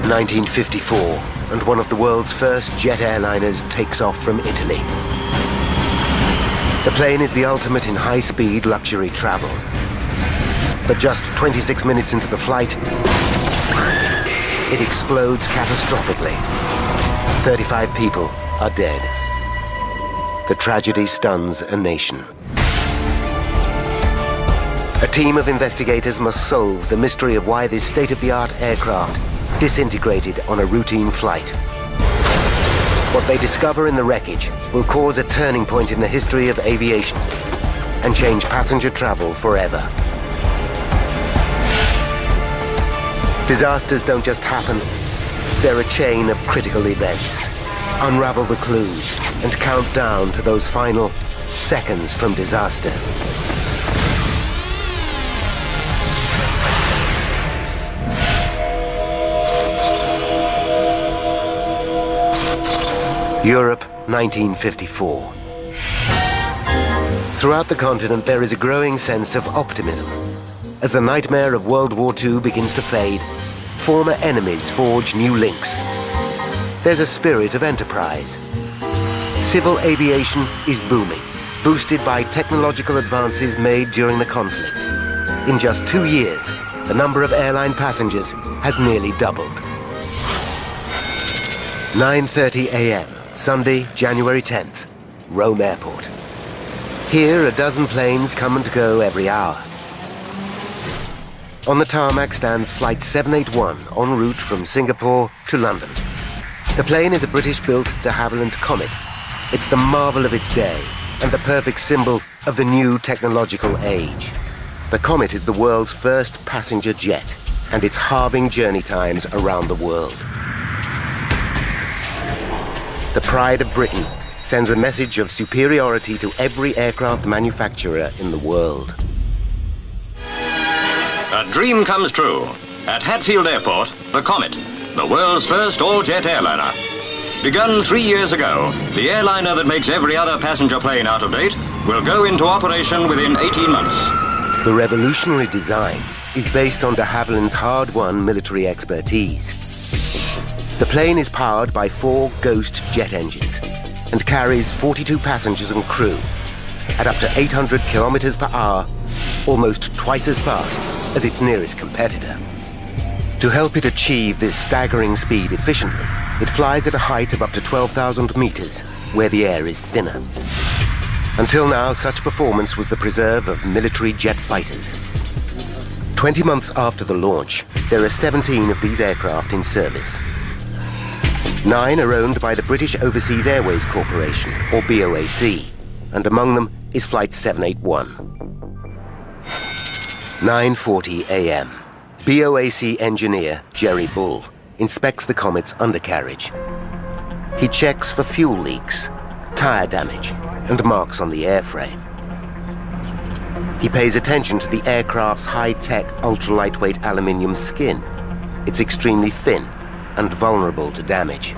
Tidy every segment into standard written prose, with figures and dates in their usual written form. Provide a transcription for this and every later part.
1954, and one of the world's first jet airliners takes off from Italy. The plane is the ultimate in high-speed luxury travel. But just 26 minutes into the flight, it explodes catastrophically. 35 people are dead. The tragedy stuns a nation. A team of investigators must solve the mystery of why this state-of-the-art aircraft disintegrated on a routine flight. What they discover in the wreckage will cause a turning point in the history of aviation and change passenger travel forever. Disasters don't just happen, they're a chain of critical events. Unravel the clues and count down to those final seconds from disaster. Europe, 1954. Throughout the continent, there is a growing sense of optimism. As the nightmare of World War II begins to fade, former enemies forge new links. There's a spirit of enterprise. Civil aviation is booming, boosted by technological advances made during the conflict. In just 2 years, the number of airline passengers has nearly doubled. 9:30 a.m., Sunday, January 10th, Rome Airport. Here, a dozen planes come and go every hour. On the tarmac stands Flight 781 en route from Singapore to London. The plane is a British-built de Havilland Comet. It's the marvel of its day and the perfect symbol of the new technological age. The Comet is the world's first passenger jet, and it's halving journey times around the world. The pride of Britain sends a message of superiority to every aircraft manufacturer in the world. A dream comes true. At Hatfield Airport, the Comet, the world's first all-jet airliner. Begun 3 years ago, the airliner that makes every other passenger plane out of date will go into operation within 18 months. The revolutionary design is based on de Havilland's hard-won military expertise. The plane is powered by 4 Ghost jet engines and carries 42 passengers and crew at up to 800 kilometers per hour, almost twice as fast as its nearest competitor. To help it achieve this staggering speed efficiently, it flies at a height of up to 12,000 meters, where the air is thinner. Until now, such performance was the preserve of military jet fighters. 20 months after the launch, there are 17 of these aircraft in service. 9 are owned by the British Overseas Airways Corporation, or BOAC, and among them is Flight 781. 9:40 a.m. BOAC engineer Jerry Bull inspects the Comet's undercarriage. He checks for fuel leaks, tire damage, and marks on the airframe. He pays attention to the aircraft's high-tech, ultra-lightweight aluminium skin. It's extremely thin and vulnerable to damage.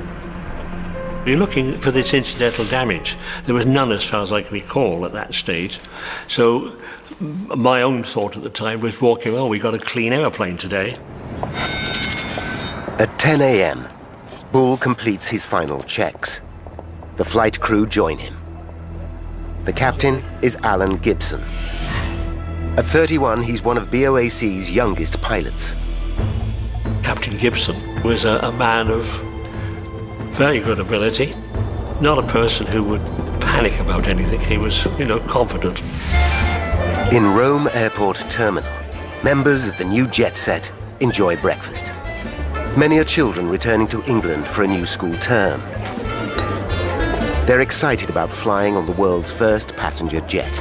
We're looking for this incidental damage. There was none as far as I can recall at that stage. So my own thought at the time was walking, oh, we got a clean aeroplane today. At 10 a.m., Bull completes his final checks. The flight crew join him. The captain is Alan Gibson. At 31, he's one of BOAC's youngest pilots. Captain Gibson was a man of very good ability, not a person who would panic about anything. He was, confident. In Rome Airport Terminal, members of the new jet set enjoy breakfast. Many are children returning to England for a new school term. They're excited about flying on the world's first passenger jet.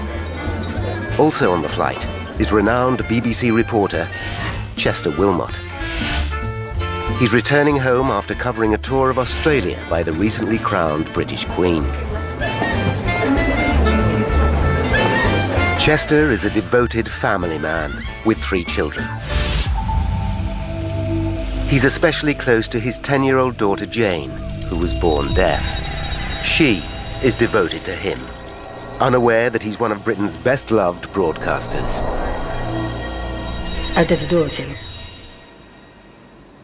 Also on the flight is renowned BBC reporter Chester Wilmot. He's returning home after covering a tour of Australia by the recently crowned British Queen. Chester is a devoted family man with 3 children. He's especially close to his 10-year-old daughter Jane, who was born deaf. She is devoted to him, unaware that he's one of Britain's best-loved broadcasters. I did adore him.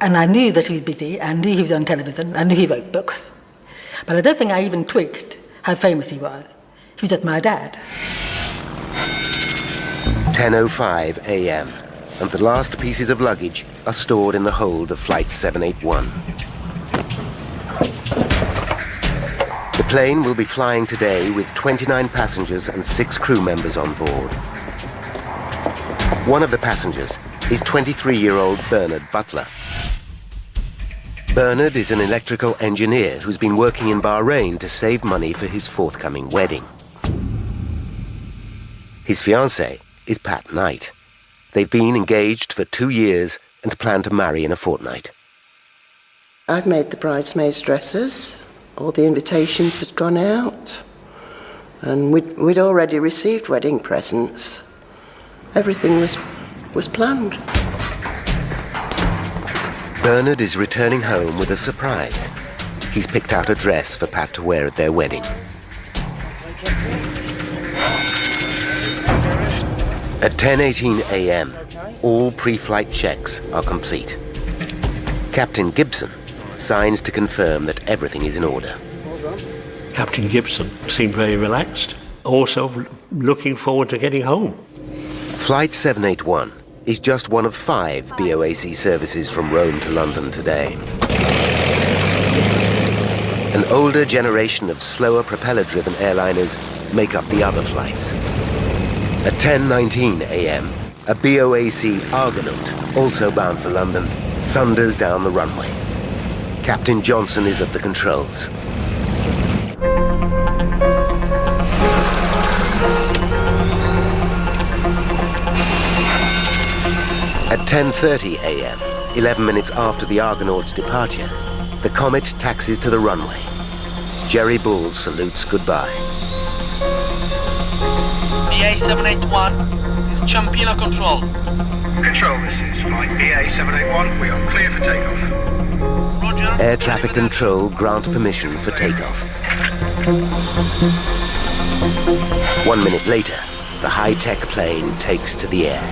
And I knew that he was busy, I knew he was on television, I knew he wrote books. But I don't think I even twigged how famous he was. He was just my dad. 10:05 a.m. and the last pieces of luggage are stored in the hold of Flight 781. The plane will be flying today with 29 passengers and 6 crew members on board. One of the passengers is 23-year-old Bernard Butler. Bernard is an electrical engineer who's been working in Bahrain to save money for his forthcoming wedding. His fiancée is Pat Knight. They've been engaged for 2 years and plan to marry in a fortnight. I'd made the bridesmaids' dresses. All the invitations had gone out. And we'd already received wedding presents. Everything was planned. Bernard is returning home with a surprise. He's picked out a dress for Pat to wear at their wedding. At 10:18 a.m., all pre-flight checks are complete. Captain Gibson signs to confirm that everything is in order. Captain Gibson seemed very relaxed, also looking forward to getting home. Flight 781 is just one of 5 BOAC services from Rome to London today. An older generation of slower propeller-driven airliners make up the other flights. At 10:19 a.m., a BOAC Argonaut, also bound for London, thunders down the runway. Captain Johnson is at the controls. At 10:30 a.m., 11 minutes after the Argonaut's departure, the Comet taxis to the runway. Jerry Bull salutes goodbye. BA 781, this is Champino Control. Control, this is flight BA 781. We are clear for takeoff. Roger. Air traffic control grant permission for takeoff. 1 minute later, the high-tech plane takes to the air.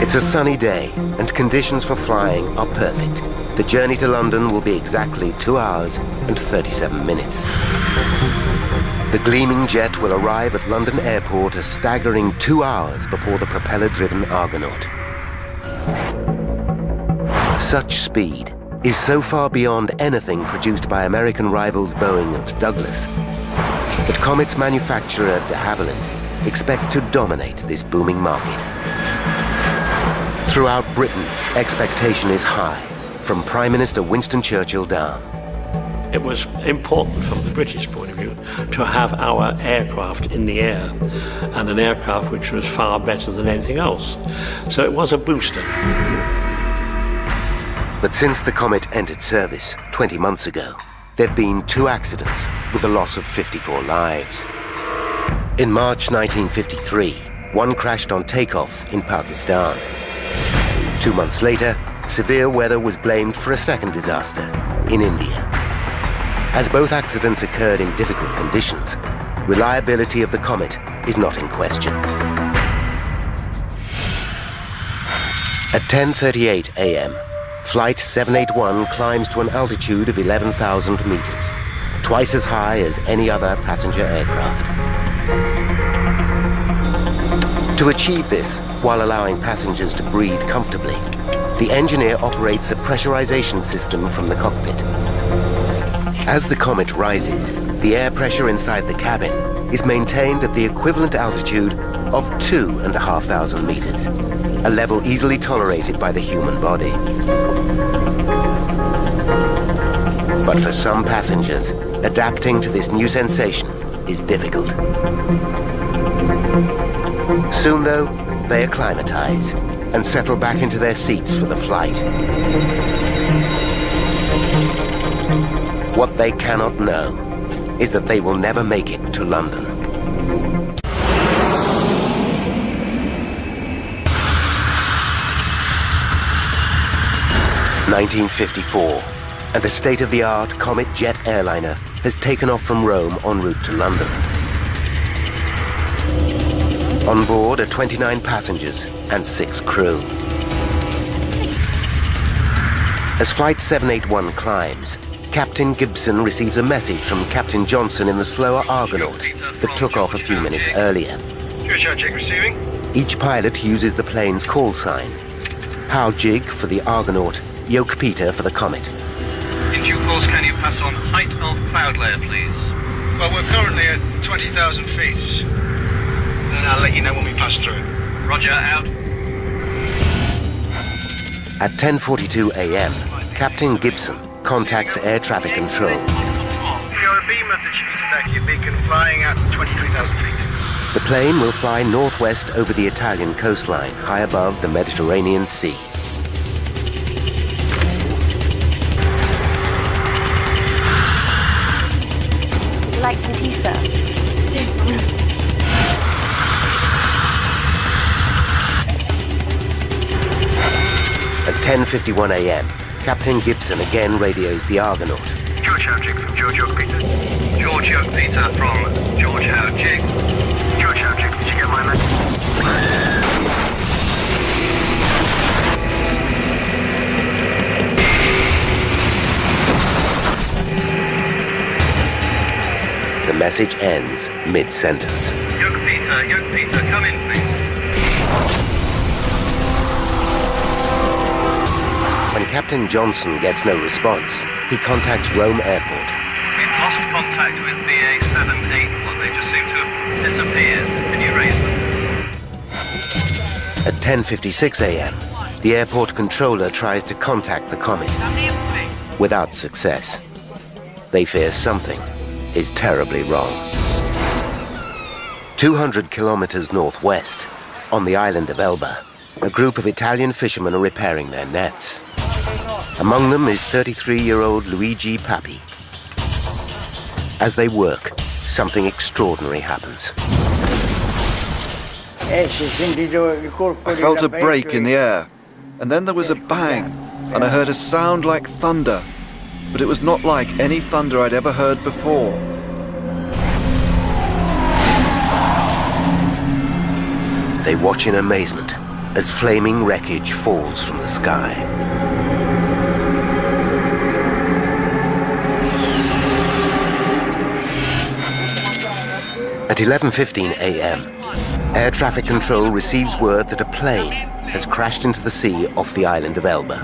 It's a sunny day, and conditions for flying are perfect. The journey to London will be exactly 2 hours and 37 minutes. The gleaming jet will arrive at London Airport a staggering 2 hours before the propeller-driven Argonaut. Such speed is so far beyond anything produced by American rivals Boeing and Douglas that Comet's manufacturer de Havilland expect to dominate this booming market. Throughout Britain, expectation is high, from Prime Minister Winston Churchill down. It was important from the British point of view to have our aircraft in the air, and an aircraft which was far better than anything else. So it was a booster. But since the Comet entered service 20 months ago, there have been 2 accidents with the loss of 54 lives. In March 1953, one crashed on takeoff in Pakistan. 2 months later, severe weather was blamed for a second disaster in India. As both accidents occurred in difficult conditions, reliability of the Comet is not in question. At 10:38 a.m., Flight 781 climbs to an altitude of 11,000 meters, twice as high as any other passenger aircraft. To achieve this, while allowing passengers to breathe comfortably, the engineer operates a pressurization system from the cockpit. As the Comet rises, the air pressure inside the cabin is maintained at the equivalent altitude of 2,500 meters, a level easily tolerated by the human body. But for some passengers, adapting to this new sensation is difficult. Soon, though, they acclimatize and settle back into their seats for the flight. What they cannot know is that they will never make it to London. (1954), and the state-of-the-art Comet jet airliner has taken off from Rome en route to London. On board are 29 passengers and 6 crew. As Flight 781 climbs, Captain Gibson receives a message from Captain Johnson in the slower Argonaut that took off a few minutes earlier. Jig receiving. Each pilot uses the plane's call sign. How Jig for the Argonaut, Yoke Peter for the Comet. In due course, can you pass on height of cloud layer, please? Well, we're currently at 20,000 feet. And I'll let you know when we pass through. Roger, out. At 10:42 a.m., Captain Gibson contacts air traffic control. You're a beam of the Civitavecchia beacon flying at 23,000 feet. The plane will fly northwest over the Italian coastline, high above the Mediterranean Sea. Like some tea, sir? At 10:51 a.m., Captain Gibson again radios the Argonaut. George Howe Jig from George Yoke Peter. George Yoke Peter from George Howe Jig. George Howe Jig, did you get my message? The message ends mid-sentence. Yoke Peter, come in, please. When Captain Johnson gets no response, he contacts Rome Airport. We've lost contact with BA 781. They just seem to have disappeared. Can you raise them? At 10:56 a.m., the airport controller tries to contact the Comet. Without success. They fear something is terribly wrong. 200 kilometers northwest, on the island of Elba, a group of Italian fishermen are repairing their nets. Among them is 33-year-old Luigi Papi. As they work, something extraordinary happens. I felt a break in the air, and then there was a bang, and I heard a sound like thunder, but it was not like any thunder I'd ever heard before. They watch in amazement as flaming wreckage falls from the sky. At 11:15 a.m., air traffic control receives word that a plane has crashed into the sea off the island of Elba.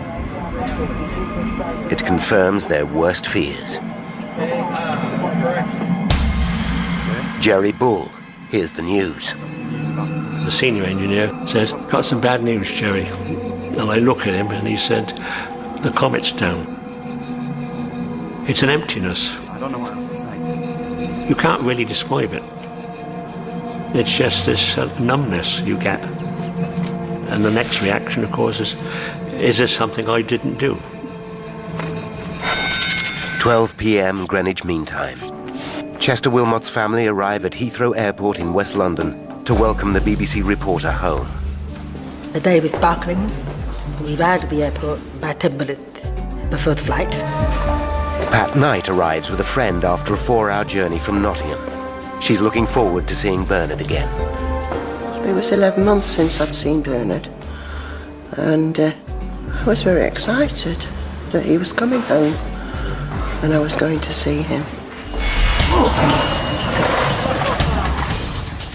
It confirms their worst fears. Jerry Bull hears the news. The senior engineer says, "Got some bad news, Jerry." And I look at him and he said, "The Comet's down." It's an emptiness. I don't know what else to say. You can't really describe it. It's just this numbness you get. And the next reaction, of course, is this something I didn't do? 12 p.m. Greenwich Mean Time. Chester Wilmot's family arrive at Heathrow Airport in West London to welcome the BBC reporter home. The day was sparkling. We arrived at the airport by 10 minutes before the flight. Pat Knight arrives with a friend after a 4-hour journey from Nottingham. She's looking forward to seeing Bernard again. It was 11 months since I'd seen Bernard, and I was very excited that he was coming home and I was going to see him.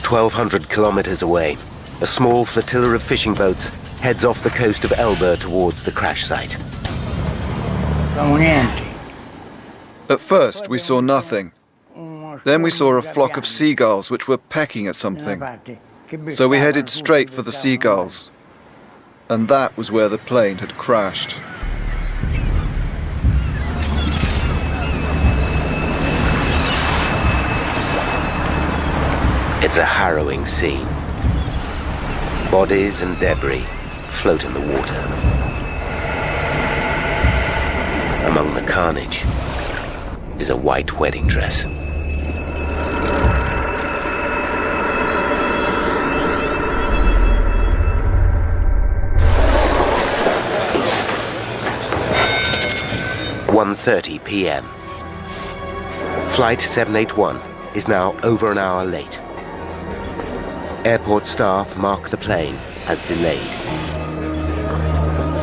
1,200 kilometers away, a small flotilla of fishing boats heads off the coast of Elba towards the crash site. At first, we saw nothing. Then we saw a flock of seagulls which were pecking at something. So we headed straight for the seagulls. And that was where the plane had crashed. It's a harrowing scene. Bodies and debris float in the water. Among the carnage is a white wedding dress. (1:30 p.m.) Flight 781 is now over an hour late. Airport staff mark the plane as delayed.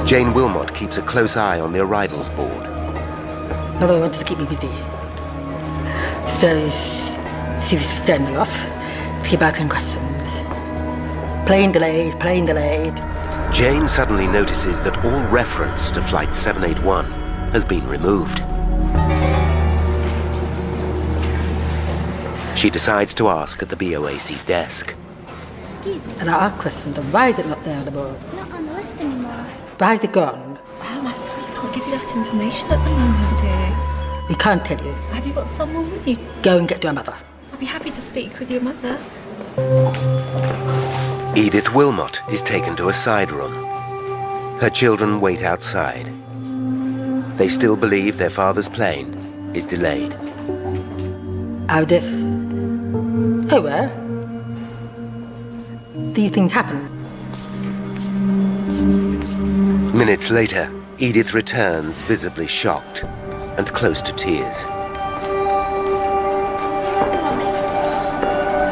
Jane Wilmot keeps a close eye on the arrivals board. Mother wanted to keep me busy. So she was sending me off to keep asking questions. Plane delayed, plane delayed. Jane suddenly notices that all reference to Flight 781 has been removed. She decides to ask at the BOAC desk. Excuse me. And I asked questions of why is it not there on the board? It's not on the list anymore. Why is it gone? I'm afraid I can't give you that information at the moment, dear. We can't tell you. Have you got someone with you? Go and get your mother. I'll be happy to speak with your mother. Edith Wilmot is taken to a side room. Her children wait outside. They still believe their father's plane is delayed. How this? Oh well. These things happen. Minutes later, Edith returns visibly shocked and close to tears.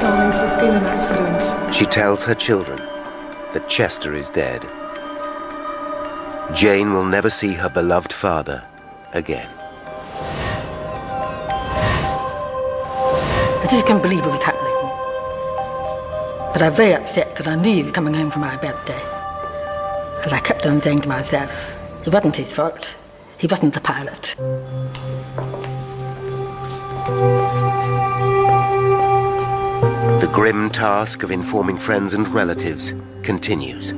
Darlings, there's been an accident. She tells her children that Chester is dead. Jane will never see her beloved father again. I just couldn't believe it was happening. But I was very upset because I knew he was coming home for my birthday. And I kept on saying to myself, it wasn't his fault. He wasn't the pilot. The grim task of informing friends and relatives continues.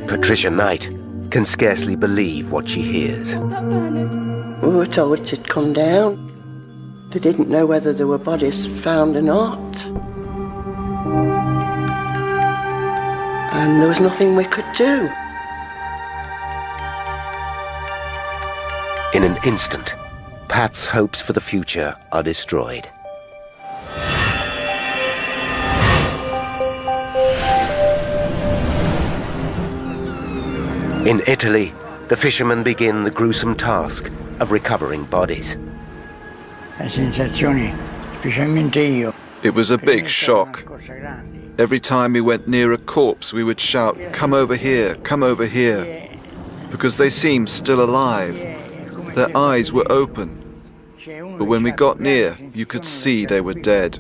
Patricia Knight can scarcely believe what she hears. We were told it had come down. They didn't know whether there were bodies found or not. And there was nothing we could do. In an instant, Pat's hopes for the future are destroyed. In Italy, the fishermen begin the gruesome task of recovering bodies. It was a big shock. Every time we went near a corpse, we would shout, "Come over here, come over here," because they seemed still alive. Their eyes were open. But when we got near, you could see they were dead.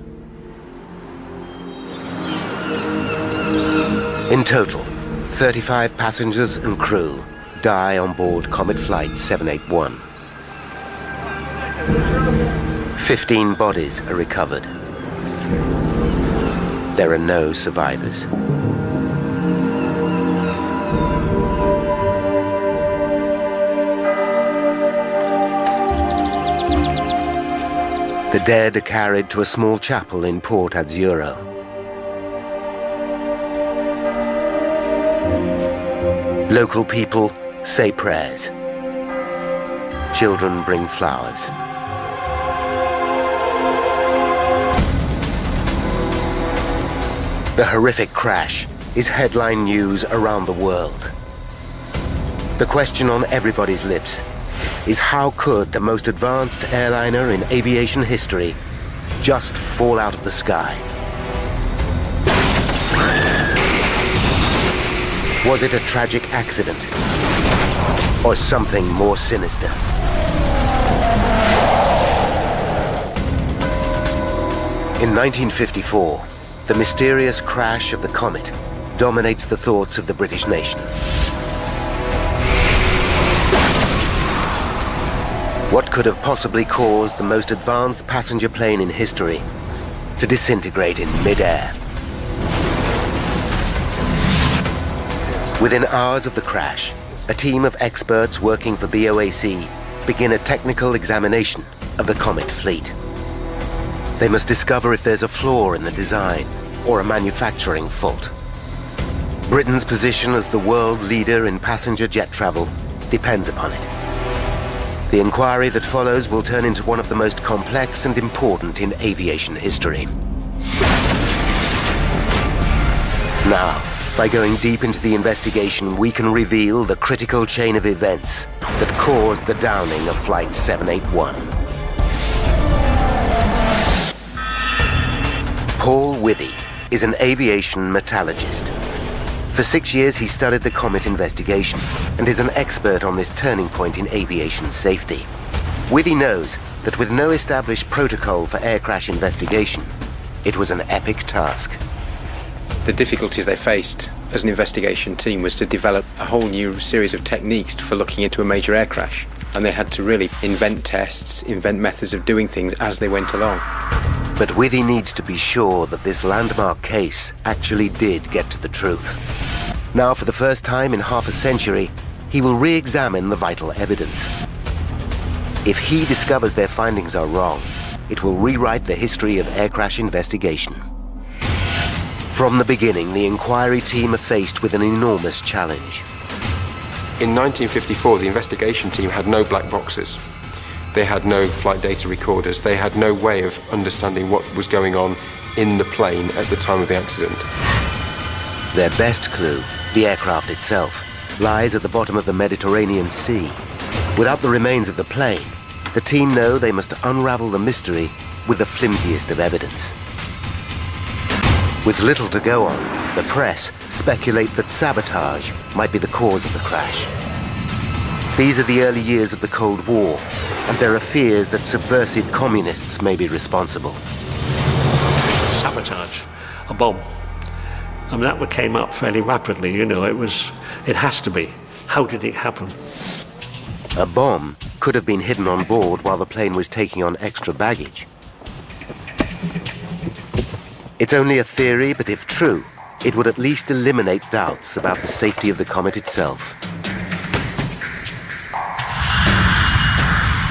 In total, 35 passengers and crew die on board Comet Flight 781. 15 bodies are recovered. There are no survivors. The dead are carried to a small chapel in Port Azzurro. Local people say prayers. Children bring flowers. The horrific crash is headline news around the world. The question on everybody's lips is how could the most advanced airliner in aviation history just fall out of the sky? Was it a tragic accident or something more sinister? In 1954, the mysterious crash of the Comet dominates the thoughts of the British nation. What could have possibly caused the most advanced passenger plane in history to disintegrate in mid-air? Within hours of the crash, a team of experts working for BOAC begin a technical examination of the Comet fleet. They must discover if there's a flaw in the design or a manufacturing fault. Britain's position as the world leader in passenger jet travel depends upon it. The inquiry that follows will turn into one of the most complex and important in aviation history. Now, by going deep into the investigation, we can reveal the critical chain of events that caused the downing of Flight 781. Paul Withy is an aviation metallurgist. For 6 years, he studied the Comet investigation and is an expert on this turning point in aviation safety. Withy knows that with no established protocol for air crash investigation, it was an epic task. The difficulties they faced as an investigation team was to develop a whole new series of techniques for looking into a major air crash. And they had to really invent tests, invent methods of doing things as they went along. But Withy needs to be sure that this landmark case actually did get to the truth. Now, for the first time in half a century, he will re-examine the vital evidence. If he discovers their findings are wrong, it will rewrite the history of air crash investigation. From the beginning, the inquiry team are faced with an enormous challenge. In 1954, the investigation team had no black boxes. They had no flight data recorders. They had no way of understanding what was going on in the plane at the time of the accident. Their best clue, the aircraft itself, lies at the bottom of the Mediterranean Sea. Without the remains of the plane, the team know they must unravel the mystery with the flimsiest of evidence. With little to go on, the press speculate that sabotage might be the cause of the crash. These are the early years of the Cold War, and there are fears that subversive communists may be responsible. Sabotage, a bomb. I mean, that came up fairly rapidly, you know, it has to be. How did it happen? A bomb could have been hidden on board while the plane was taking on extra baggage. It's only a theory, but if true, it would at least eliminate doubts about the safety of the Comet itself.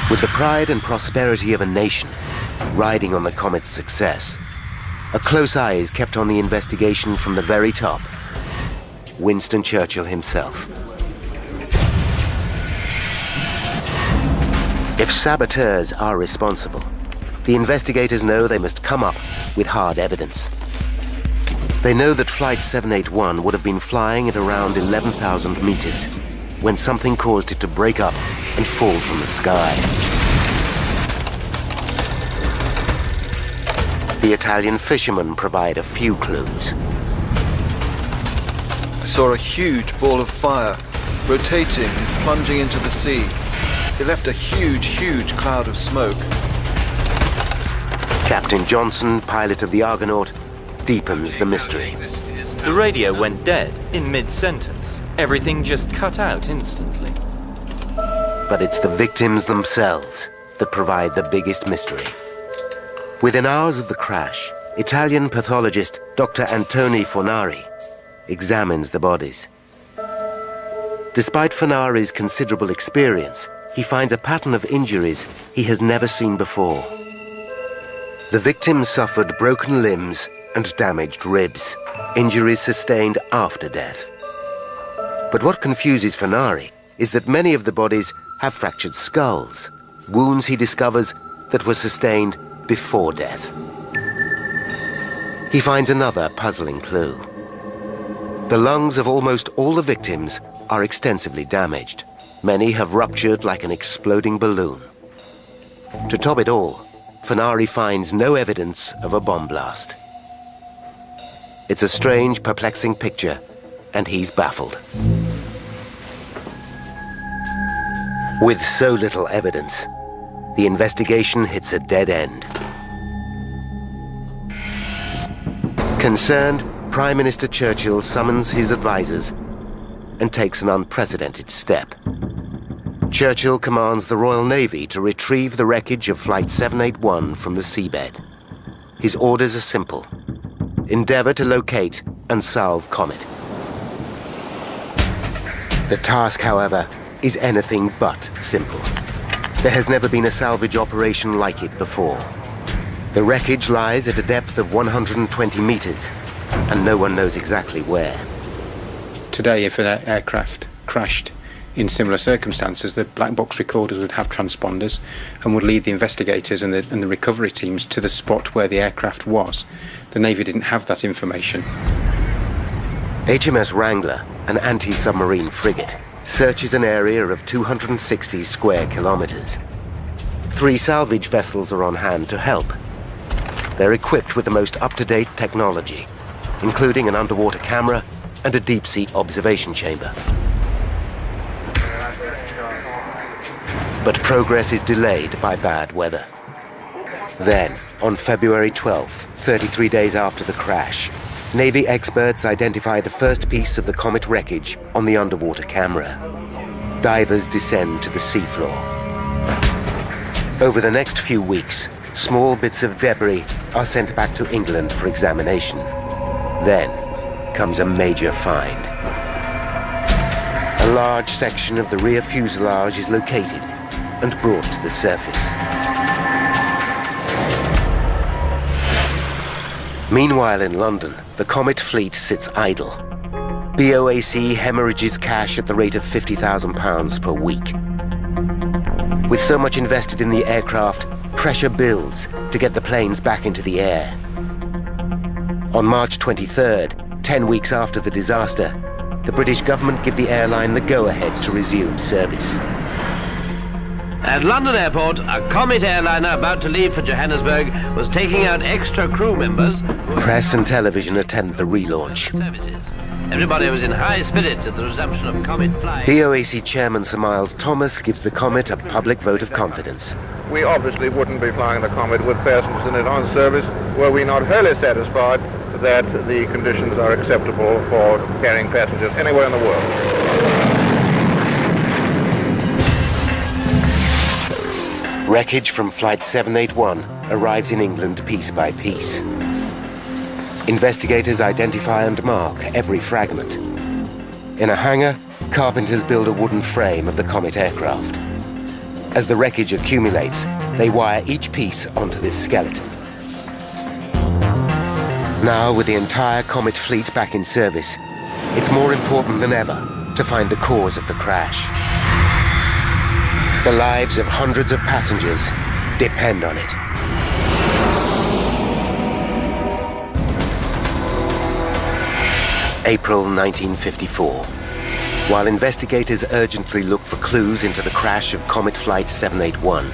With the pride and prosperity of a nation riding on the Comet's success, a close eye is kept on the investigation from the very top. Winston Churchill himself. If saboteurs are responsible, the investigators know they must come up with hard evidence. They know that Flight 781 would have been flying at around 11,000 meters when something caused it to break up and fall from the sky. The Italian fishermen provide a few clues. I saw a huge ball of fire rotating and plunging into the sea. It left a huge cloud of smoke. Captain Johnson, pilot of the Argonaut, deepens the mystery. The radio went dead in mid-sentence. Everything just cut out instantly. But it's the victims themselves that provide the biggest mystery. Within hours of the crash, Italian pathologist Dr. Antoni Fornari examines the bodies. Despite Fornari's considerable experience, he finds a pattern of injuries he has never seen before. The victims suffered broken limbs and damaged ribs, injuries sustained after death. But what confuses Fornari is that many of the bodies have fractured skulls, wounds he discovers that were sustained before death. He finds another puzzling clue. The lungs of almost all the victims are extensively damaged. Many have ruptured like an exploding balloon. To top it all, Fornari finds no evidence of a bomb blast. It's a strange, perplexing picture, and he's baffled. With so little evidence, the investigation hits a dead end. Concerned, Prime Minister Churchill summons his advisors and takes an unprecedented step. Churchill commands the Royal Navy to retrieve the wreckage of Flight 781 from the seabed. His orders are simple: endeavor to locate and solve Comet. The task, however, is anything but simple. There has never been a salvage operation like it before. The wreckage lies at a depth of 120 meters, and no one knows exactly where. Today, if an aircraft crashed in similar circumstances, the black box recorders would have transponders and would lead the investigators and the recovery teams to the spot where the aircraft was. The Navy didn't have that information. HMS Wrangler, an anti-submarine frigate, searches an area of 260 square kilometers. 3 salvage vessels are on hand to help. They're equipped with the most up-to-date technology, including an underwater camera and a deep-sea observation chamber. But progress is delayed by bad weather. Then, on February 12th, 33 days after the crash, Navy experts identify the first piece of the Comet wreckage on the underwater camera. Divers descend to the seafloor. Over the next few weeks, small bits of debris are sent back to England for examination. Then comes a major find. A large section of the rear fuselage is located and brought to the surface. Meanwhile in London, the Comet fleet sits idle. BOAC hemorrhages cash at the rate of £50,000 per week. With so much invested in the aircraft, pressure builds to get the planes back into the air. On March 23rd, 10 weeks after the disaster, the British government give the airline the go-ahead to resume service. At London Airport, a Comet airliner about to leave for Johannesburg was taking out extra crew members. Press and television attend the relaunch. Everybody was in high spirits at the resumption of Comet flying. BOAC Chairman Sir Miles Thomas gives the Comet a public vote of confidence. We obviously wouldn't be flying the Comet with passengers in it on service were we not wholly satisfied that the conditions are acceptable for carrying passengers anywhere in the world. Wreckage from Flight 781 arrives in England piece by piece. Investigators identify and mark every fragment. In a hangar, carpenters build a wooden frame of the Comet aircraft. As the wreckage accumulates, they wire each piece onto this skeleton. Now, with the entire Comet fleet back in service, it's more important than ever to find the cause of the crash. The lives of hundreds of passengers depend on it. April 1954. While investigators urgently look for clues into the crash of Comet Flight 781,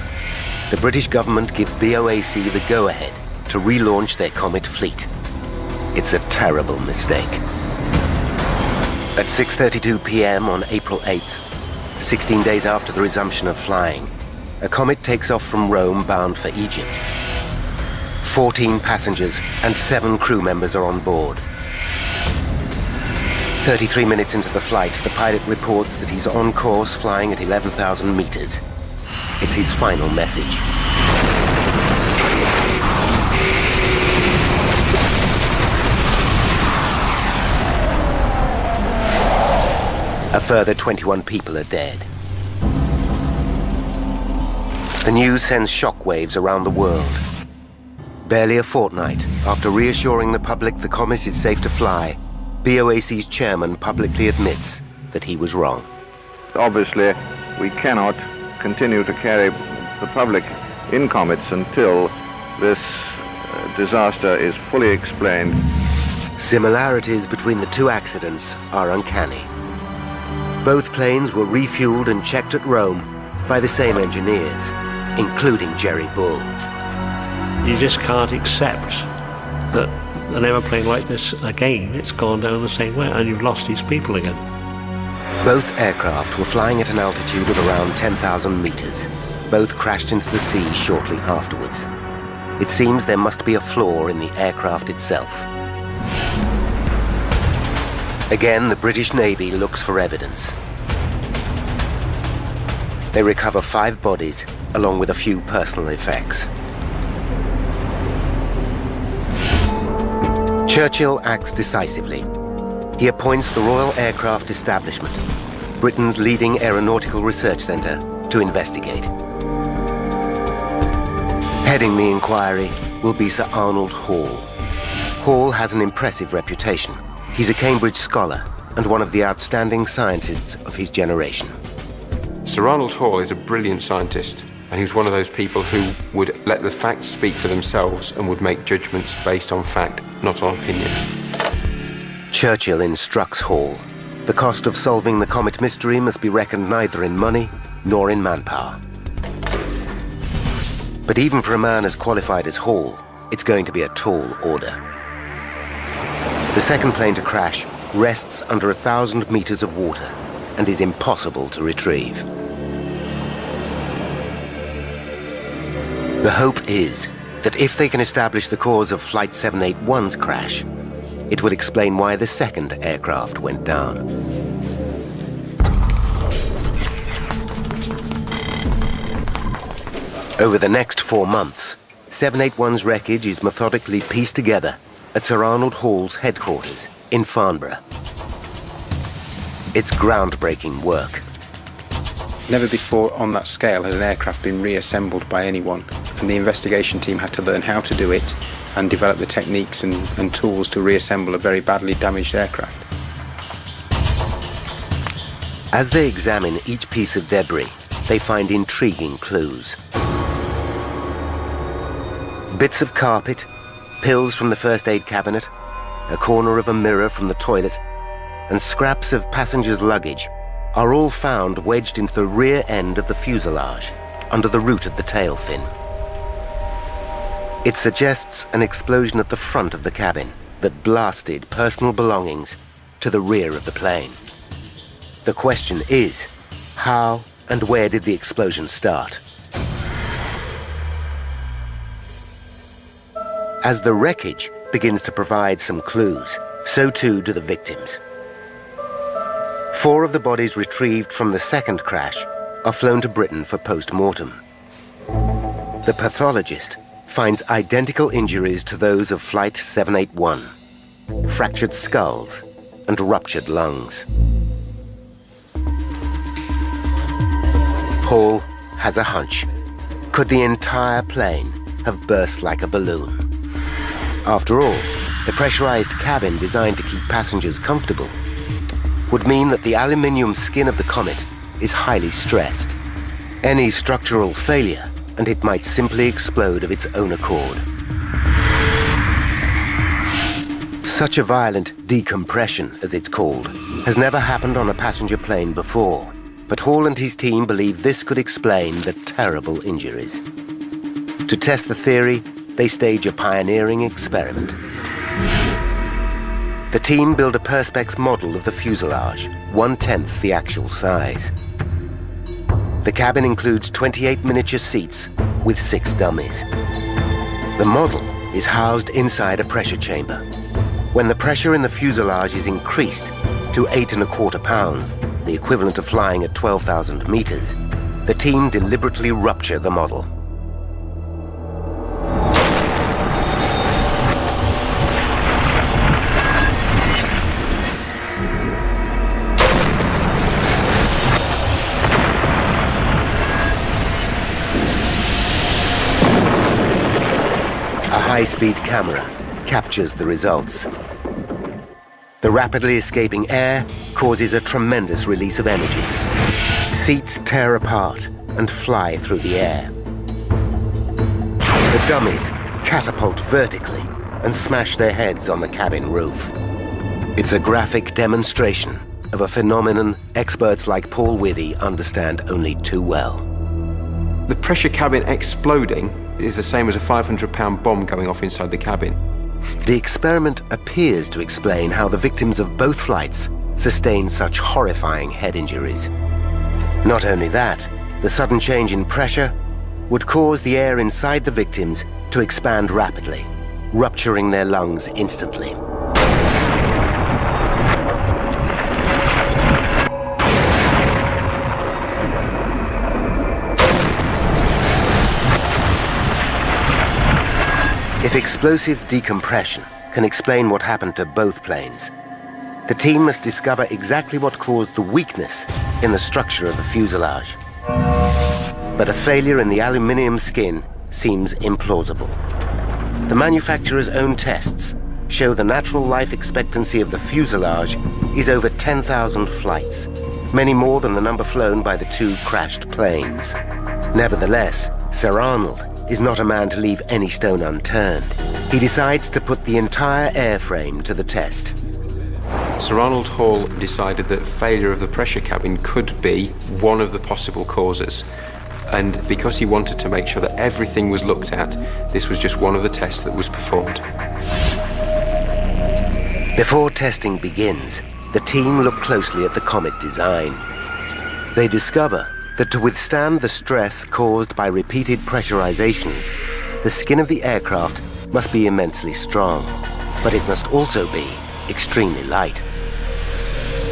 the British government give BOAC the go-ahead to relaunch their Comet fleet. It's a terrible mistake. At 6:32 p.m. on April 8th, 16 days after the resumption of flying, a Comet takes off from Rome bound for Egypt. 14 passengers and 7 crew members are on board. 33 minutes into the flight, the pilot reports that he's on course flying at 11,000 meters. It's his final message. A further 21 people are dead. The news sends shockwaves around the world. Barely a fortnight after reassuring the public the Comet is safe to fly, BOAC's chairman publicly admits that he was wrong. Obviously, we cannot continue to carry the public in Comets until this disaster is fully explained. Similarities between the two accidents are uncanny. Both planes were refueled and checked at Rome by the same engineers, including Jerry Bull. You just can't accept that an aeroplane like this, again, it's gone down the same way and you've lost these people again. Both aircraft were flying at an altitude of around 10,000 meters. Both crashed into the sea shortly afterwards. It seems there must be a flaw in the aircraft itself. Again, the British Navy looks for evidence. They recover 5 bodies, along with a few personal effects. Churchill acts decisively. He appoints the Royal Aircraft Establishment, Britain's leading aeronautical research centre, to investigate. Heading the inquiry will be Sir Arnold Hall. Hall has an impressive reputation. He's a Cambridge scholar and one of the outstanding scientists of his generation. Sir Arnold Hall is a brilliant scientist, and he was one of those people who would let the facts speak for themselves and would make judgments based on fact, not on opinion. Churchill instructs Hall. The cost of solving the Comet mystery must be reckoned neither in money nor in manpower. But even for a man as qualified as Hall, it's going to be a tall order. The second plane to crash rests under 1,000 meters of water and is impossible to retrieve. The hope is that if they can establish the cause of Flight 781's crash, it will explain why the second aircraft went down. Over the next 4 months, 781's wreckage is methodically pieced together at Sir Arnold Hall's headquarters in Farnborough. It's groundbreaking work. Never before on that scale had an aircraft been reassembled by anyone, and the investigation team had to learn how to do it and develop the techniques and tools to reassemble a very badly damaged aircraft. As they examine each piece of debris, they find intriguing clues. Bits of carpet, pills from the first aid cabinet, a corner of a mirror from the toilet, and scraps of passengers' luggage are all found wedged into the rear end of the fuselage, under the root of the tail fin. It suggests an explosion at the front of the cabin that blasted personal belongings to the rear of the plane. The question is, how and where did the explosion start? As the wreckage begins to provide some clues, so too do the victims. 4 of the bodies retrieved from the second crash are flown to Britain for post-mortem. The pathologist finds identical injuries to those of Flight 781, fractured skulls and ruptured lungs. Hall has a hunch. Could the entire plane have burst like a balloon? After all, the pressurized cabin designed to keep passengers comfortable would mean that the aluminium skin of the Comet is highly stressed. Any structural failure, and it might simply explode of its own accord. Such a violent decompression, as it's called, has never happened on a passenger plane before, but Hall and his team believe this could explain the terrible injuries. To test the theory, they stage a pioneering experiment. The team build a Perspex model of the fuselage, 1/10 the actual size. The cabin includes 28 miniature seats with 6 dummies. The model is housed inside a pressure chamber. When the pressure in the fuselage is increased to 8¼ pounds, the equivalent of flying at 12,000 meters, the team deliberately rupture the model. A high-speed camera captures the results. The rapidly escaping air causes a tremendous release of energy. Seats tear apart and fly through the air. The dummies catapult vertically and smash their heads on the cabin roof. It's a graphic demonstration of a phenomenon experts like Paul Withy understand only too well. The pressure cabin exploding is the same as a 500-pound bomb going off inside the cabin. The experiment appears to explain how the victims of both flights sustained such horrifying head injuries. Not only that, the sudden change in pressure would cause the air inside the victims to expand rapidly, rupturing their lungs instantly. If explosive decompression can explain what happened to both planes, the team must discover exactly what caused the weakness in the structure of the fuselage. But a failure in the aluminium skin seems implausible. The manufacturer's own tests show the natural life expectancy of the fuselage is over 10,000 flights, many more than the number flown by the 2 crashed planes. Nevertheless, Sir Arnold is not a man to leave any stone unturned. He decides to put the entire airframe to the test. Sir Arnold Hall decided that failure of the pressure cabin could be one of the possible causes. And because he wanted to make sure that everything was looked at, this was just one of the tests that was performed. Before testing begins, the team look closely at the Comet design. They discover that to withstand the stress caused by repeated pressurizations, the skin of the aircraft must be immensely strong, but it must also be extremely light.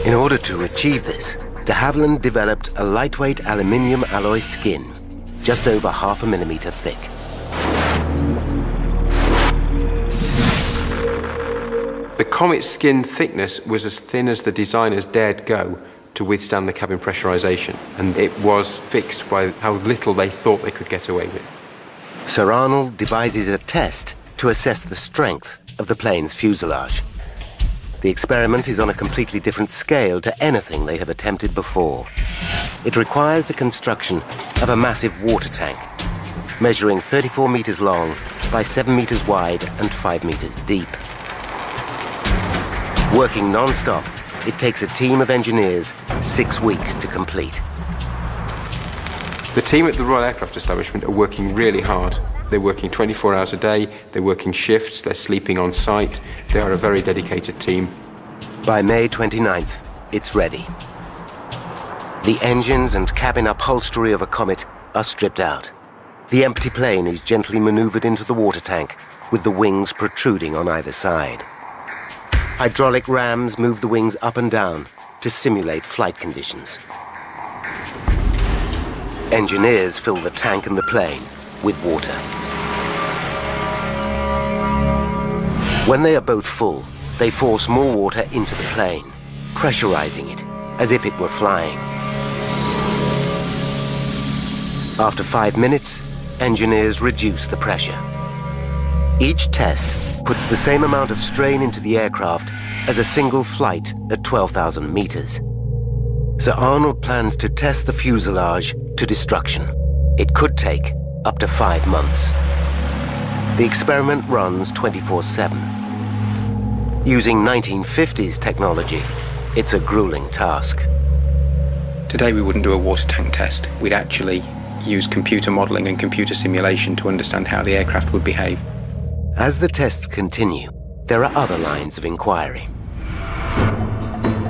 In order to achieve this, de Havilland developed a lightweight aluminium alloy skin, just over 0.5 millimeter thick. The Comet's skin thickness was as thin as the designers dared go to withstand the cabin pressurization, and it was fixed by how little they thought they could get away with. Sir Arnold devises a test to assess the strength of the plane's fuselage. The experiment is on a completely different scale to anything they have attempted before. It requires the construction of a massive water tank, measuring 34 meters long by 7 meters wide and 5 meters deep. Working non-stop, it takes a team of engineers 6 weeks to complete. The team at the Royal Aircraft Establishment are working really hard. They're working 24 hours a day, they're working shifts, they're sleeping on site. They are a very dedicated team. By May 29th, it's ready. The engines and cabin upholstery of a Comet are stripped out. The empty plane is gently maneuvered into the water tank, with the wings protruding on either side. Hydraulic rams move the wings up and down to simulate flight conditions. Engineers fill the tank and the plane with water. When they are both full, they force more water into the plane, pressurizing it as if it were flying. After 5 minutes, engineers reduce the pressure. Each test puts the same amount of strain into the aircraft as a single flight at 12,000 meters. Sir Arnold plans to test the fuselage to destruction. It could take up to 5 months. The experiment runs 24/7. Using 1950s technology, it's a grueling task. Today we wouldn't do a water tank test. We'd actually use computer modelling and computer simulation to understand how the aircraft would behave. As the tests continue, there are other lines of inquiry.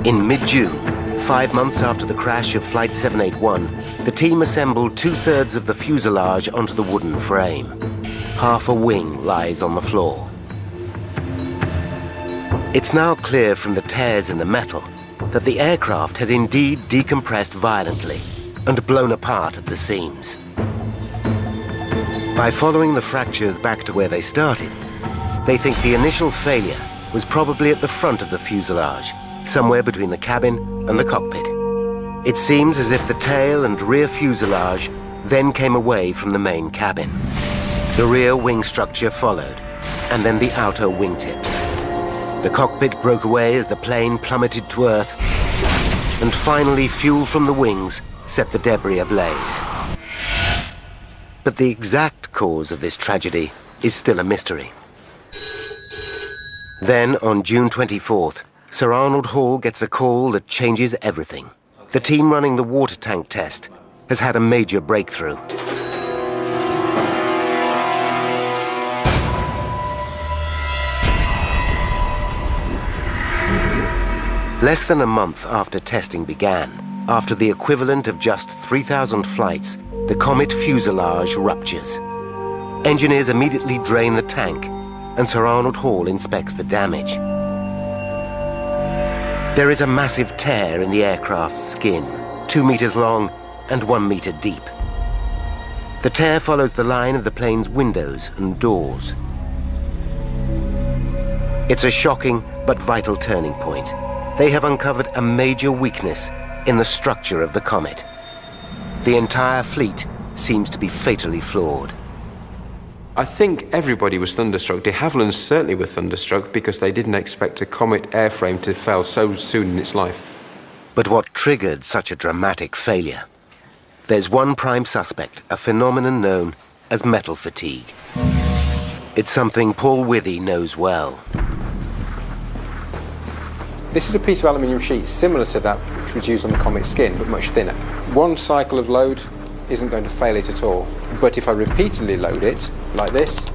In mid-June, 5 months after the crash of Flight 781, the team assembled 2/3 of the fuselage onto the wooden frame. Half a wing lies on the floor. It's now clear from the tears in the metal that the aircraft has indeed decompressed violently and blown apart at the seams. By following the fractures back to where they started, they think the initial failure was probably at the front of the fuselage, somewhere between the cabin and the cockpit. It seems as if the tail and rear fuselage then came away from the main cabin. The rear wing structure followed, and then the outer wingtips. The cockpit broke away as the plane plummeted to Earth, and finally fuel from the wings set the debris ablaze. But the exact cause of this tragedy is still a mystery. Then, on June 24th, Sir Arnold Hall gets a call that changes everything. The team running the water tank test has had a major breakthrough. Less than a month after testing began, after the equivalent of just 3,000 flights, the Comet fuselage ruptures. Engineers immediately drain the tank, and Sir Arnold Hall inspects the damage. There is a massive tear in the aircraft's skin, 2 meters long and 1 meter deep. The tear follows the line of the plane's windows and doors. It's a shocking but vital turning point. They have uncovered a major weakness in the structure of the Comet. The entire fleet seems to be fatally flawed. I think everybody was thunderstruck. De Havilland certainly were thunderstruck because they didn't expect a Comet airframe to fail so soon in its life. But what triggered such a dramatic failure? There's one prime suspect, a phenomenon known as metal fatigue. It's something Paul Withy knows well. This is a piece of aluminium sheet similar to that which was used on the Comet skin, but much thinner. One cycle of load isn't going to fail it at all. But if I repeatedly load it, like this...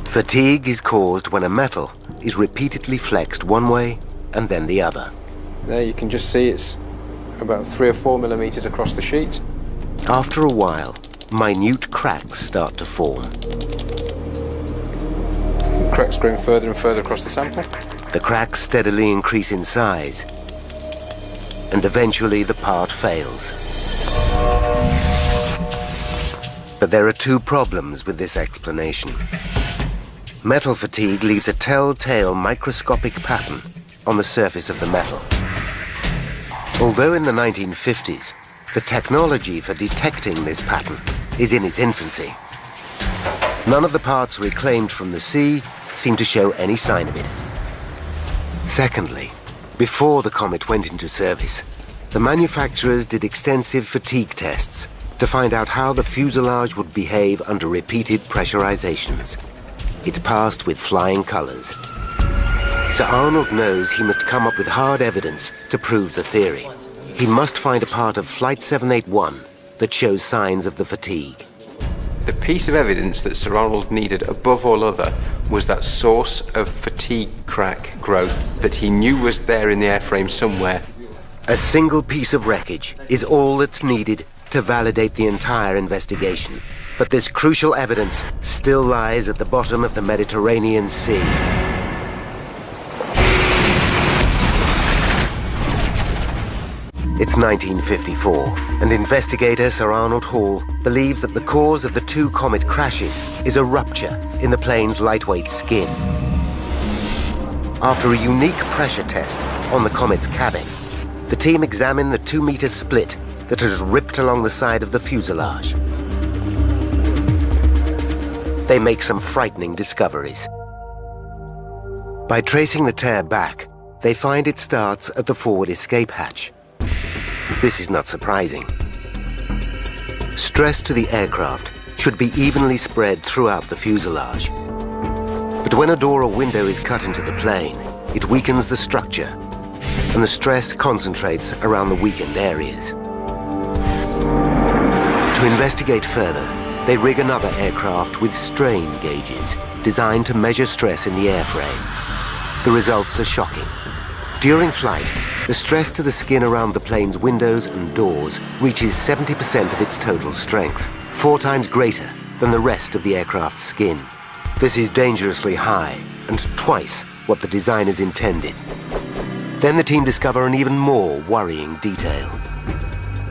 Fatigue is caused when a metal is repeatedly flexed one way and then the other. There you can just see it's about 3 or 4 millimeters across the sheet. After a while, minute cracks start to form. Cracks growing further and further across the sample. The cracks steadily increase in size, and eventually the part fails. But there are two problems with this explanation. Metal fatigue leaves a telltale microscopic pattern on the surface of the metal. Although in the 1950s, the technology for detecting this pattern is in its infancy, none of the parts reclaimed from the sea seem to show any sign of it. Secondly, before the Comet went into service, the manufacturers did extensive fatigue tests to find out how the fuselage would behave under repeated pressurizations. It passed with flying colors. Sir Arnold knows he must come up with hard evidence to prove the theory. He must find a part of Flight 781 that shows signs of the fatigue. The piece of evidence that Sir Arnold needed above all other was that source of fatigue crack growth that he knew was there in the airframe somewhere. A single piece of wreckage is all that's needed to validate the entire investigation. But this crucial evidence still lies at the bottom of the Mediterranean Sea. It's 1954, and investigator Sir Arnold Hall believes that the cause of the two Comet crashes is a rupture in the plane's lightweight skin. After a unique pressure test on the Comet's cabin, the team examined the 2-meter split that has ripped along the side of the fuselage. They make some frightening discoveries. By tracing the tear back, they find it starts at the forward escape hatch. This is not surprising. Stress to the aircraft should be evenly spread throughout the fuselage. But when a door or window is cut into the plane, it weakens the structure, and the stress concentrates around the weakened areas. To investigate further, they rig another aircraft with strain gauges designed to measure stress in the airframe. The results are shocking. During flight, the stress to the skin around the plane's windows and doors reaches 70% of its total strength, 4 times greater than the rest of the aircraft's skin. This is dangerously high and twice what the designers intended. Then the team discover an even more worrying detail.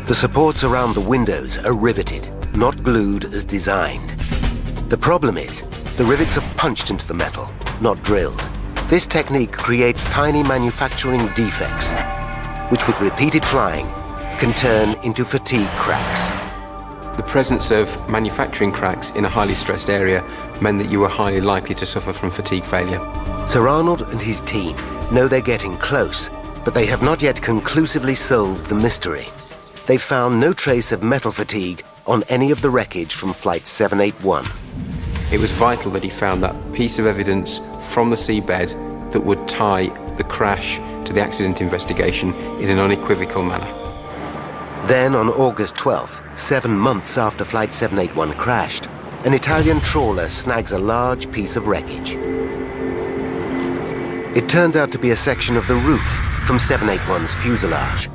The supports around the windows are riveted, not glued as designed. The problem is, the rivets are punched into the metal, not drilled. This technique creates tiny manufacturing defects, which with repeated flying can turn into fatigue cracks. The presence of manufacturing cracks in a highly stressed area meant that you were highly likely to suffer from fatigue failure. Sir Arnold and his team know they're getting close, but they have not yet conclusively solved the mystery. They've found no trace of metal fatigue on any of the wreckage from Flight 781. It was vital that he found that piece of evidence from the seabed that would tie the crash to the accident investigation in an unequivocal manner. Then on August 12th, 7 months after Flight 781 crashed, an Italian trawler snags a large piece of wreckage. It turns out to be a section of the roof from 781's fuselage.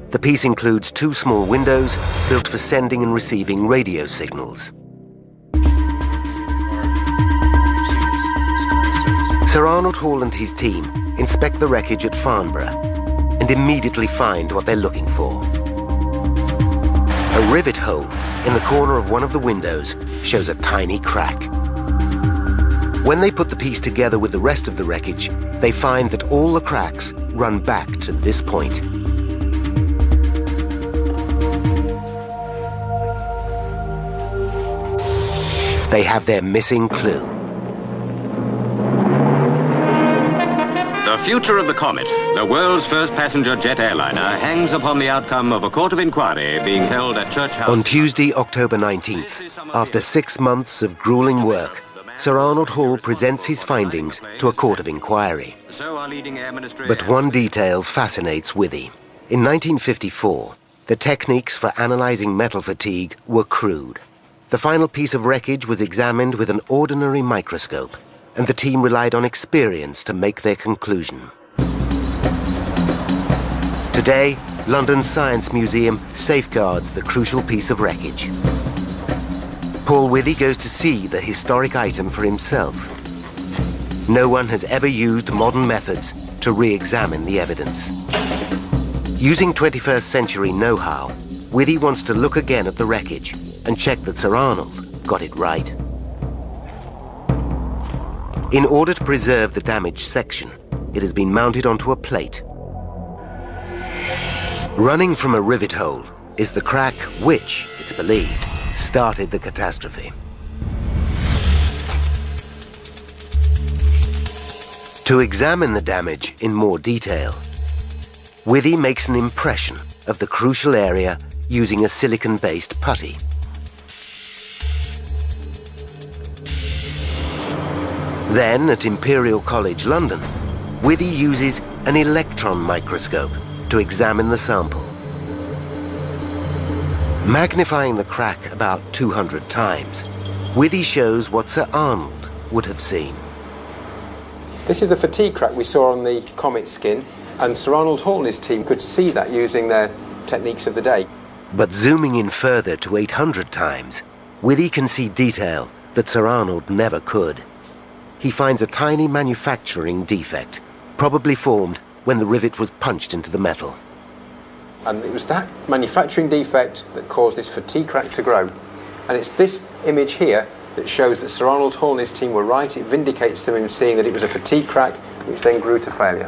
The piece includes 2 small windows built for sending and receiving radio signals. Sir Arnold Hall and his team inspect the wreckage at Farnborough and immediately find what they're looking for. A rivet hole in the corner of one of the windows shows a tiny crack. When they put the piece together with the rest of the wreckage, they find that all the cracks run back to this point. They have their missing clue. The future of the Comet, the world's first passenger jet airliner, hangs upon the outcome of a court of inquiry being held at Church House. On Tuesday, October 19th, after 6 months of grueling work, Sir Arnold Hall presents his findings to a court of inquiry. But one detail fascinates Withy. In 1954, the techniques for analyzing metal fatigue were crude. The final piece of wreckage was examined with an ordinary microscope, and the team relied on experience to make their conclusion. Today, London's Science Museum safeguards the crucial piece of wreckage. Paul Withy goes to see the historic item for himself. No one has ever used modern methods to re-examine the evidence. Using 21st century know-how, Withy wants to look again at the wreckage and check that Sir Arnold got it right. In order to preserve the damaged section, it has been mounted onto a plate. Running from a rivet hole is the crack which, it's believed, started the catastrophe. To examine the damage in more detail, Withy makes an impression of the crucial area using a silicon-based putty. Then, at Imperial College London, Withy uses an electron microscope to examine the sample. Magnifying the crack about 200 times, Withy shows what Sir Arnold would have seen. This is the fatigue crack we saw on the Comet skin, and Sir Arnold Hall and his team could see that using their techniques of the day. But zooming in further to 800 times, Withy can see detail that Sir Arnold never could. He finds a tiny manufacturing defect, probably formed when the rivet was punched into the metal. And it was that manufacturing defect that caused this fatigue crack to grow. And it's this image here that shows that Sir Arnold Hall and his team were right. It vindicates them in seeing that it was a fatigue crack, which then grew to failure.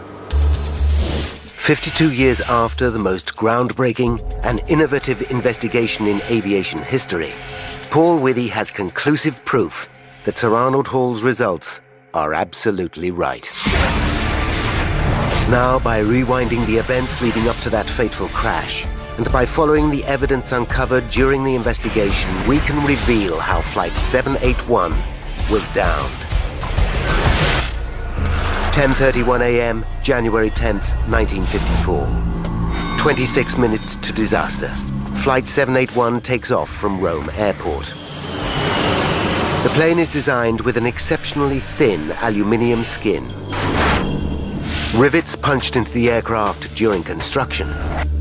52 years after the most groundbreaking and innovative investigation in aviation history, Paul Withy has conclusive proof that Sir Arnold Hall's results are absolutely right. Now, by rewinding the events leading up to that fateful crash, and by following the evidence uncovered during the investigation, we can reveal how Flight 781 was downed. 10:31 a.m., January 10th, 1954. 26 minutes to disaster. Flight 781 takes off from Rome Airport. The plane is designed with an exceptionally thin aluminium skin. Rivets punched into the aircraft during construction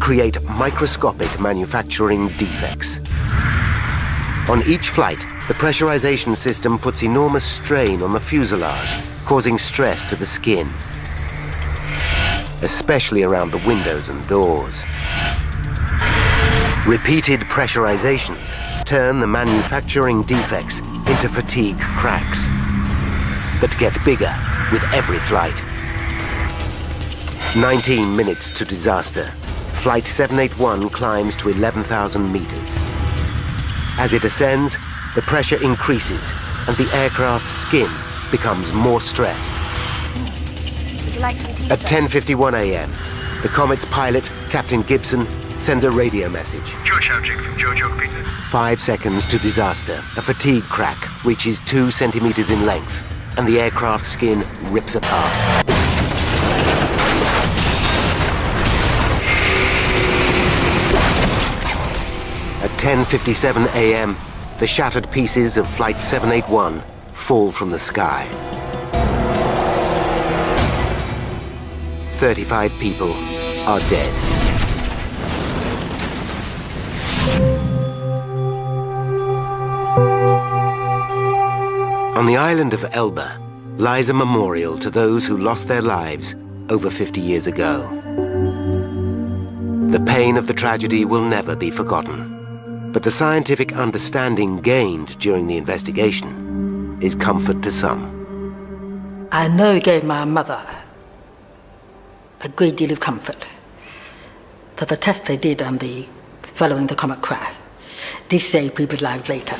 create microscopic manufacturing defects. On each flight, the pressurization system puts enormous strain on the fuselage, causing stress to the skin, especially around the windows and doors. Repeated pressurizations turn the manufacturing defects into fatigue cracks that get bigger with every flight. 19 minutes to disaster. Flight 781 climbs to 11,000 meters. As it ascends, the pressure increases and the aircraft's skin becomes more stressed. Would you like some tea, At sir? 10:51 a.m., the Comet's pilot, Captain Gibson, sends a radio message. George Howchick from George Hawk Peter. 5 seconds to disaster. A fatigue crack reaches 2 centimeters in length, and the aircraft's skin rips apart. At 10:57 a.m., the shattered pieces of Flight 781 fall from the sky. 35 people are dead. On the island of Elba lies a memorial to those who lost their lives over 50 years ago. The pain of the tragedy will never be forgotten, but the scientific understanding gained during the investigation is comfort to some. I know it gave my mother a great deal of comfort that the test they did on the following the Comet crash did save people's lives later.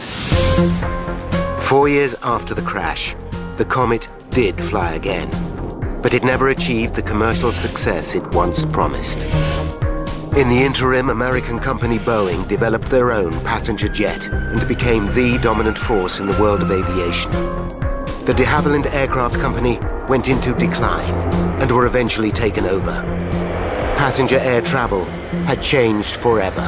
4 years after the crash, the Comet did fly again, but it never achieved the commercial success it once promised. In the interim, American company Boeing developed their own passenger jet and became the dominant force in the world of aviation. The de Havilland Aircraft Company went into decline and were eventually taken over. Passenger air travel had changed forever.